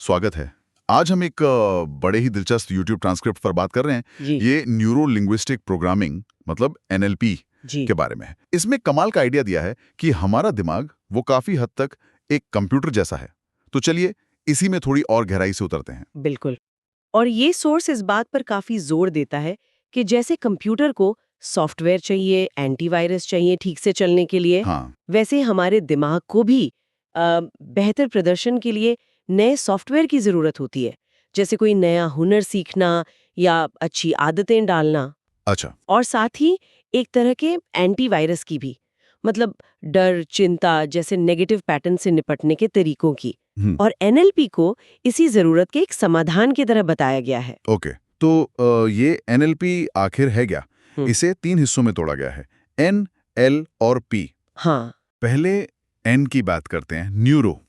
स्वागत है। आज हम एक बड़े ही दिलचस्प YouTube ट्रांसक्रिप्ट पर बात कर रहे हैं। जी ये न्यूरो लिंग्विस्टिक प्रोग्रामिंग मतलब NLP जी के बारे में है। इसमें कमाल का आइडिया दिया है कि हमारा दिमाग वो काफी हद तक एक कंप्यूटर जैसा है। तो चलिए इसी में थोड़ी और गहराई से उतरते हैं। बिल्कुल। और ये सोर्स इस बात पर काफी जोर देता है कि जैसे कंप्यूटर को सॉफ्टवेयर चाहिए, एंटीवायरस चाहिए ठीक से चलने के लिए, हाँ, वैसे हमारे दिमाग को भी बेहतर प्रदर्शन के लिए नए सॉफ्टवेयर की जरूरत होती है। जैसे कोई नया हुनर सीखना या अच्छी आदतें डालना। अच्छा। और साथ ही एक तरह के एंटीवायरस की भी, मतलब डर, चिंता जैसे नेगेटिव पैटर्न से निपटने के तरीकों की। हम्म, और एनएलपी को इसी जरूरत के एक समाधान की तरह बताया गया है। ओके। तो ये NLP आखिर है क्या? हम्म, इसे 3 हिस्सों में तोड़ा गया है, N, L और P। हाँ पहले N की बात करते हैं, न्यूरो।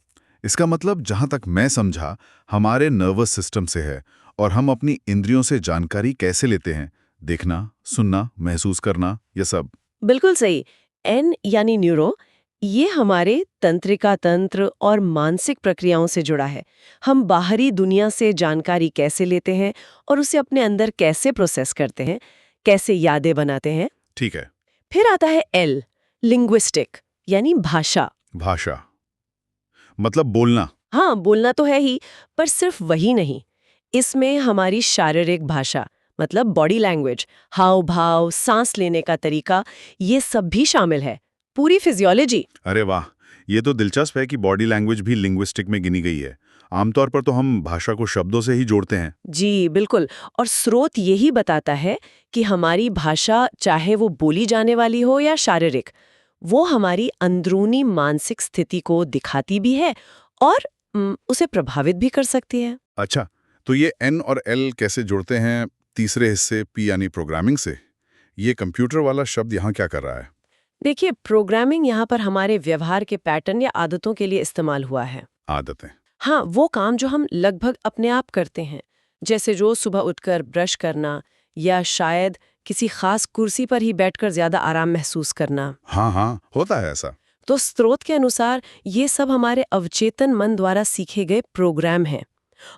इसका मतलब जहां तक मैं समझा हमारे नर्वस सिस्टम से है और हम अपनी इंद्रियों से जानकारी कैसे लेते हैं, देखना, सुनना, महसूस करना, ये सब। बिल्कुल सही। एन यानी न्यूरो, ये हमारे तंत्रिका तंत्र और मानसिक प्रक्रियाओं से जुड़ा है। हम बाहरी दुनिया से जानकारी कैसे लेते हैं और उसे अपने अंदर कैसे प्रोसेस करते हैं, कैसे यादें बनाते हैं। ठीक है। फिर आता है एल, लिंग्विस्टिक यानी भाषा। भाषा मतलब बोलना। हाँ, बोलना तो है ही, पर सिर्फ वही नहीं। इसमें हमारी शारीरिक भाषा, मतलब बॉडी लैंग्वेज, हाव भाव, सांस लेने का तरीका, ये सब भी शामिल है। पूरी फिजियोलॉजी। अरे वाह, ये तो दिलचस्प है कि बॉडी लैंग्वेज भी लिंग्विस्टिक में गिनी गई है। आमतौर पर तो हम भाषा को शब्दों से ही जोड़ते हैं। जी बिल्कुल। और स्रोत यही बताता है कि हमारी भाषा, चाहे वो बोली जाने वाली हो या शारीरिक, वो हमारी अंदरूनी मानसिक स्थिति को दिखाती भी है और उसे प्रभावित भी कर सकती है। अच्छा, तो ये N और L कैसे जुड़ते हैं तीसरे हिस्से P यानी प्रोग्रामिंग से? ये कंप्यूटर वाला शब्द यहाँ क्या कर रहा है? देखिए, प्रोग्रामिंग यहाँ पर हमारे व्यवहार के पैटर्न या आदतों के लिए इस्तेमाल हुआ है। आदतें। हाँ, वो काम जो हम लगभग अपने आप करते हैं, जैसे रोज सुबह उठकर ब्रश करना या शायद किसी खास कुर्सी पर ही बैठकर ज्यादा आराम महसूस करना। हाँ हाँ, होता है ऐसा। तो स्रोत के अनुसार ये सब हमारे अवचेतन मन द्वारा सीखे गए प्रोग्राम हैं।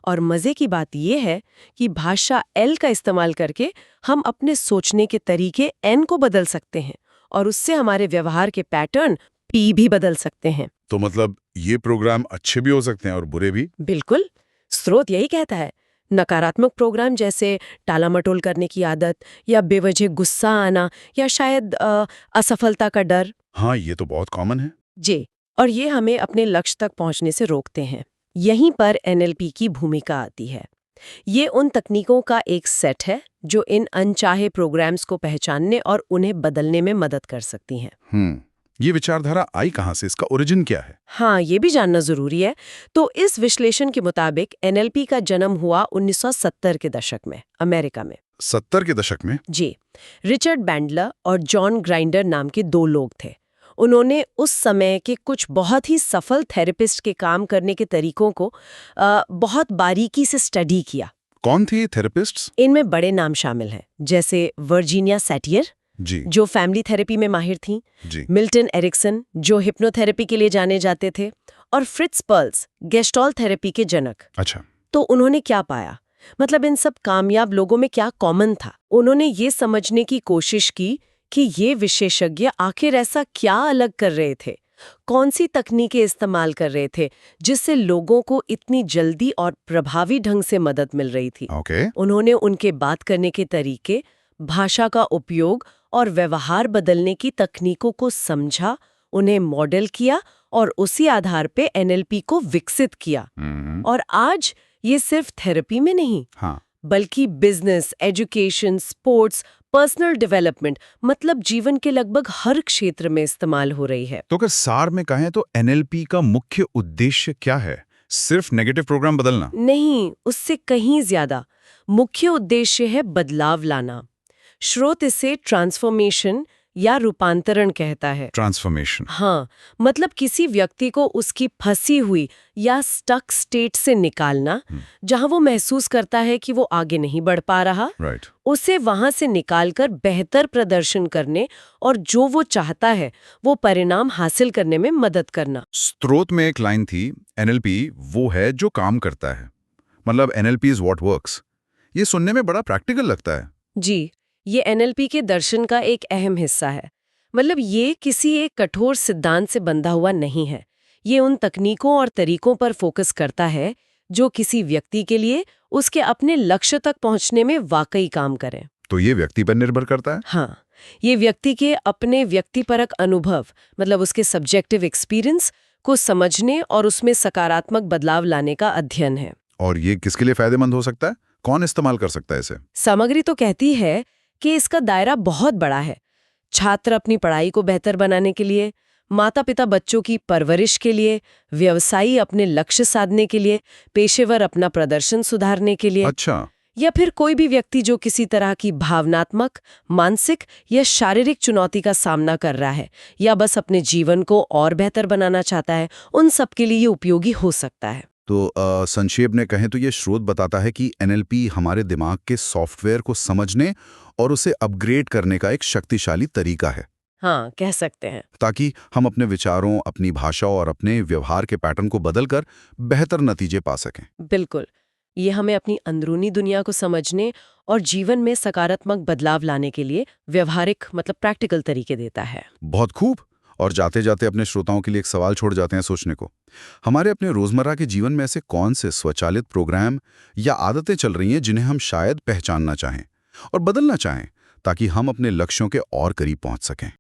और मजे की बात यह है कि भाषा एल का इस्तेमाल करके हम अपने सोचने के तरीके एन को बदल सकते हैं और उससे हमारे व्यवहार के पैटर्न पी भी बदल सकते हैं। तो मतलब ये प्रोग्राम अच्छे भी हो सकते हैं और बुरे भी? बिल्कुल, स्रोत यही कहता है। नकारात्मक प्रोग्राम जैसे टालामटोल करने की आदत या बेवजह गुस्सा आना या शायद असफलता का डर। हाँ, ये तो बहुत कॉमन है। जी, और ये हमें अपने लक्ष्य तक पहुंचने से रोकते हैं। यहीं पर एनएलपी की भूमिका आती है। ये उन तकनीकों का एक सेट है जो इन अनचाहे प्रोग्राम्स को पहचानने और उन्हें बदलने में मदद कर सकती हैं। ये विचारधारा आई कहाँ से? इसका ओरिजिन क्या है? हाँ, ये भी जानना जरूरी है। तो इस विश्लेषण के मुताबिक एनएलपी का जन्म हुआ 1970 के दशक में अमेरिका में। 70 के दशक में? जी, रिचर्ड बैंडलर और जॉन ग्राइंडर नाम के दो लोग थे। उन्होंने उस समय के कुछ बहुत ही सफल थेरेपिस्ट के काम करने के तरीकों को बहुत बारीकी से स्टडी किया। कौन थे ये थेरेपिस्ट्स? इनमें बड़े नाम शामिल हैं, जैसे वर्जीनिया सैटियर, जी जो फैमिली थेरेपी में माहिर थीं, जी। मिल्टन एरिक्सन, जो हिप्नोथेरेपी के लिए जाने जाते थे, और फ्रिट्ज पर्ल्स, गेस्टॉल थेरेपी के जनक। अच्छा। तो उन्होंने क्या पाया, मतलब इन सब कामयाब लोगों में क्या कॉमन था? उन्होंने ये समझने की कोशिश की कि ये विशेषज्ञ आखिर ऐसा क्या अलग कर रहे थे, कौन सी तकनीकें इस्तेमाल कर रहे थे जिससे लोगों को इतनी जल्दी और प्रभावी ढंग से मदद मिल रही थी। ओके। उन्होंने उनके बात करने के तरीके, भाषा का उपयोग और व्यवहार बदलने की तकनीकों को समझा, उन्हें मॉडल किया और उसी आधार पे एनएलपी को विकसित किया। और आज ये सिर्फ थेरेपी में नहीं, हाँ। बल्कि business, education, sports, personal development, मतलब जीवन के लगभग हर क्षेत्र में इस्तेमाल हो रही है। तो अगर सार में कहें तो NLP का मुख्य उद्देश्य क्या है? सिर्फ नेगेटिव प्रोग्राम बदलना? नहीं, उससे कहीं ज्यादा। मुख्य उद्देश्य है बदलाव लाना। स्रोत इसे ट्रांसफॉर्मेशन या रूपांतरण कहता है। ट्रांसफॉर्मेशन। हाँ, मतलब किसी व्यक्ति को उसकी फंसी हुई या स्टक स्टेट से निकालना, जहां वो महसूस करता है कि वो आगे नहीं बढ़ पा रहा, राइट। उसे वहां से निकालकर बेहतर प्रदर्शन करने और जो वो चाहता है वो परिणाम हासिल करने में मदद करना। स्रोत में एक लाइन थी, एनएलपी वो है जो काम करता है, मतलब एनएलपी इज व्हाट वर्क्स। ये सुनने में बड़ा प्रैक्टिकल लगता है। जी, ये एनएलपी के दर्शन का एक अहम हिस्सा है। मतलब ये किसी एक कठोर सिद्धांत से बंधा हुआ नहीं है। ये उन तकनीकों और तरीकों पर फोकस करता है जो किसी व्यक्ति के लिए उसके अपने लक्ष्य तक पहुंचने में वाकई काम करें। तो ये व्यक्ति पर निर्भर करता है। हाँ, ये व्यक्ति के अपने व्यक्तिपरक अनुभव, मतलब उसके सब्जेक्टिव एक्सपीरियंस को समझने और उसमें सकारात्मक बदलाव लाने का अध्ययन है। और ये किसके लिए फायदेमंद हो सकता है? कौन इस्तेमाल कर सकता है इसे? सामग्री तो कहती है कि इसका दायरा बहुत बड़ा है। छात्र अपनी पढ़ाई को बेहतर बनाने के लिए, माता-पिता बच्चों की परवरिश के लिए, व्यवसायी अपने लक्ष्य साधने के लिए, पेशेवर अपना प्रदर्शन सुधारने के लिए, अच्छा। या फिर कोई भी व्यक्ति जो किसी तरह की भावनात्मक, मानसिक या शारीरिक चुनौती का सामना कर रहा है या बस अपने जीवन को और बेहतर बनाना चाहता है, उन सब के लिए ये उपयोगी हो सकता है। तो संक्षेप में कहें तो ये स्रोत बताता है कि एनएलपी हमारे दिमाग के सॉफ्टवेयर को समझने और उसे अपग्रेड करने का एक शक्तिशाली तरीका है। हाँ, कह सकते हैं। ताकि हम अपने विचारों, अपनी भाषा और अपने व्यवहार के पैटर्न को बदलकर बेहतर नतीजे पा सकें। बिल्कुल। ये हमें अपनी अंदरूनी दुनिया को समझने और जीवन में सकारात्मक बदलाव लाने के लिए व्यवहारिक, मतलब प्रैक्टिकल तरीके देता है। बहुत खूब। और जाते जाते अपने श्रोताओं के लिए एक सवाल छोड़ जाते हैं सोचने को। हमारे अपने रोजमर्रा के जीवन में ऐसे कौन से स्वचालित प्रोग्राम या आदतें चल रही हैं जिन्हें हम शायद पहचानना चाहें और बदलना चाहें, ताकि हम अपने लक्ष्यों के और करीब पहुंच सकें?